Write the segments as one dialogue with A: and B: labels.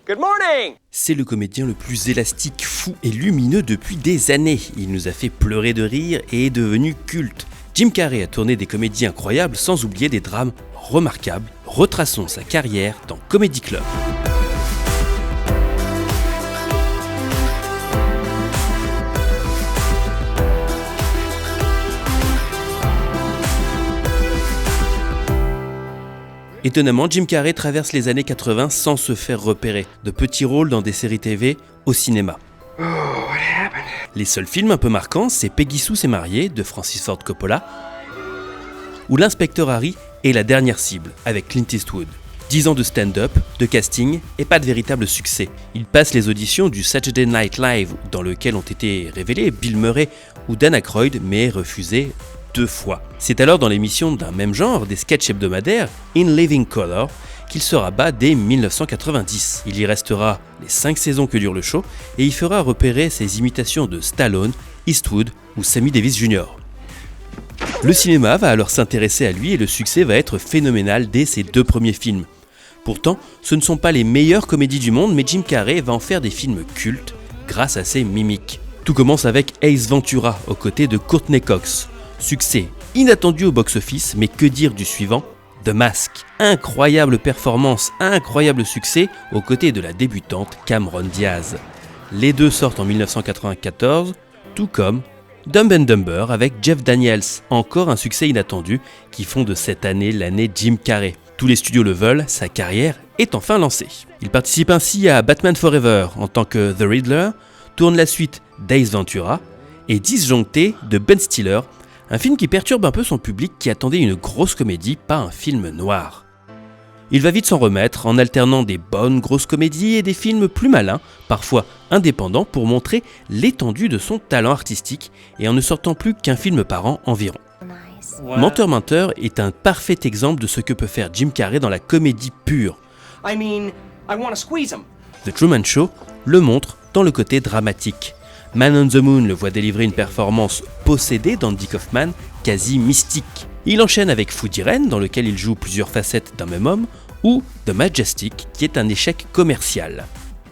A: Good morning!
B: C'est le comédien le plus élastique, fou et lumineux depuis des années. Il nous a fait pleurer de rire et est devenu culte. Jim Carrey a tourné des comédies incroyables sans oublier des drames remarquables. Retraçons sa carrière dans Comedy Club. Étonnamment, Jim Carrey traverse les années 80 sans se faire repérer. De petits rôles dans des séries TV, au cinéma. Les seuls films un peu marquants, c'est Peggy Sue s'est mariée de Francis Ford Coppola ou L'inspecteur Harry est la dernière cible avec Clint Eastwood. 10 ans de stand-up, de casting et pas de véritable succès. Il passe les auditions du Saturday Night Live dans lequel ont été révélés Bill Murray ou Dan Aykroyd mais refusés 2 fois. C'est alors dans l'émission d'un même genre, des sketchs hebdomadaires, In Living Color, qu'il se rabat dès 1990. Il y restera les 5 saisons que dure le show et y fera repérer ses imitations de Stallone, Eastwood ou Sammy Davis Jr. Le cinéma va alors s'intéresser à lui et le succès va être phénoménal dès ses 2 premiers films. Pourtant, ce ne sont pas les meilleures comédies du monde, mais Jim Carrey va en faire des films cultes grâce à ses mimiques. Tout commence avec Ace Ventura aux côtés de Courtney Cox. Succès inattendu au box-office, mais que dire du suivant, The Mask. Incroyable performance, incroyable succès aux côtés de la débutante Cameron Diaz. Les deux sortent en 1994, tout comme Dumb and Dumber avec Jeff Daniels, encore un succès inattendu qui font de cette année l'année Jim Carrey. Tous les studios le veulent, sa carrière est enfin lancée. Il participe ainsi à Batman Forever en tant que The Riddler, tourne la suite d'Ace Ventura et Disjoncté de Ben Stiller, un film qui perturbe un peu son public qui attendait une grosse comédie, pas un film noir. Il va vite s'en remettre en alternant des bonnes grosses comédies et des films plus malins, parfois indépendants, pour montrer l'étendue de son talent artistique et en ne sortant plus qu'un film par an environ. Menteur Menteur est un parfait exemple de ce que peut faire Jim Carrey dans la comédie pure. The Truman Show le montre dans le côté dramatique. Man on the Moon le voit délivrer une performance possédée d'Andy Kaufman, quasi mystique. Il enchaîne avec Food Irene, dans lequel il joue plusieurs facettes d'un même homme, ou The Majestic, qui est un échec commercial.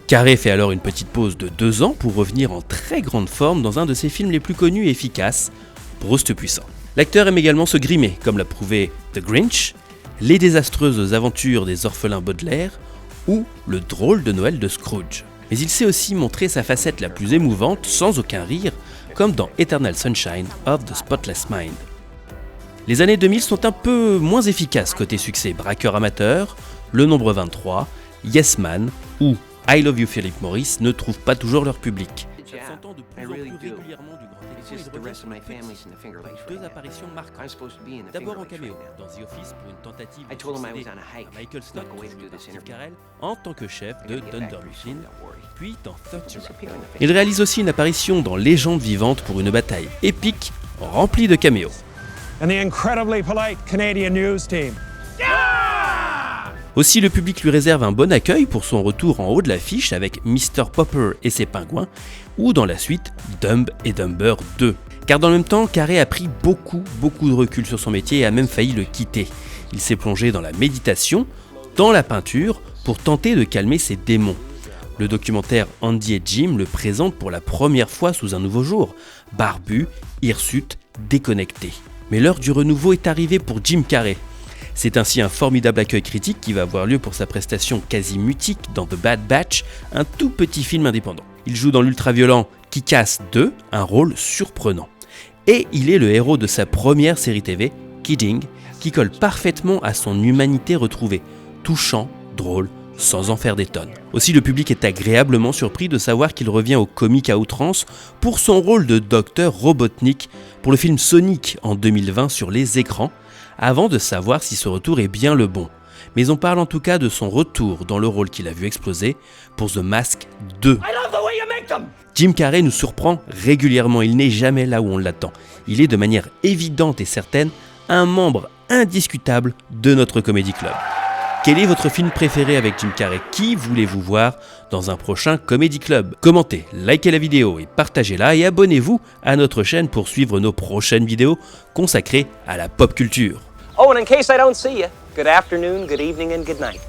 B: Carrey fait alors une petite pause de 2 ans pour revenir en très grande forme dans un de ses films les plus connus et efficaces, Proust puissant. L'acteur aime également se grimer, comme l'a prouvé The Grinch, Les désastreuses aventures des orphelins Baudelaire, ou Le drôle de Noël de Scrooge. Mais il sait aussi montrer sa facette la plus émouvante sans aucun rire, comme dans Eternal Sunshine of the Spotless Mind. Les années 2000 sont un peu moins efficaces côté succès. Braqueur amateur, Le nombre 23, Yes Man ou I Love You Philip Morris ne trouvent pas toujours leur public. S'entend de plus en plus régulièrement du grand écran et revient 2 apparitions marquantes. D'abord en caméo dans The Office pour une tentative de succéder à Michael Scott joué par Steve Carell en tant que chef de Dunder Mifflin, puis dans 30 Rock. Il réalise aussi une apparition dans Légende vivante pour une bataille épique remplie de caméos.
C: And the incredibly polite Canadian news team.
B: Aussi, le public lui réserve un bon accueil pour son retour en haut de l'affiche avec Mr. Popper et ses pingouins, ou dans la suite Dumb et Dumber 2. Car dans le même temps, Carrey a pris beaucoup de recul sur son métier et a même failli le quitter. Il s'est plongé dans la méditation, dans la peinture, pour tenter de calmer ses démons. Le documentaire Andy et Jim le présente pour la première fois sous un nouveau jour, barbu, hirsute, déconnecté. Mais l'heure du renouveau est arrivée pour Jim Carrey. C'est ainsi un formidable accueil critique qui va avoir lieu pour sa prestation quasi mutique dans The Bad Batch, un tout petit film indépendant. Il joue dans l'ultra-violent Kick-Ass 2, un rôle surprenant. Et il est le héros de sa première série TV, Kidding, qui colle parfaitement à son humanité retrouvée, touchant, drôle, sans en faire des tonnes. Aussi, le public est agréablement surpris de savoir qu'il revient au comique à outrance pour son rôle de Dr Robotnik pour le film Sonic en 2020 sur les écrans, avant de savoir si ce retour est bien le bon. Mais on parle en tout cas de son retour dans le rôle qu'il a vu exploser pour The Mask 2. Jim Carrey nous surprend régulièrement, il n'est jamais là où on l'attend. Il est de manière évidente et certaine un membre indiscutable de notre Comedy Club. Quel est votre film préféré avec Jim Carrey? Qui voulez-vous voir dans un prochain Comedy Club? Commentez, likez la vidéo et partagez-la et abonnez-vous à notre chaîne pour suivre nos prochaines vidéos consacrées à la pop culture.
A: Oh, and in case I don't see you, good afternoon, good evening, and good night.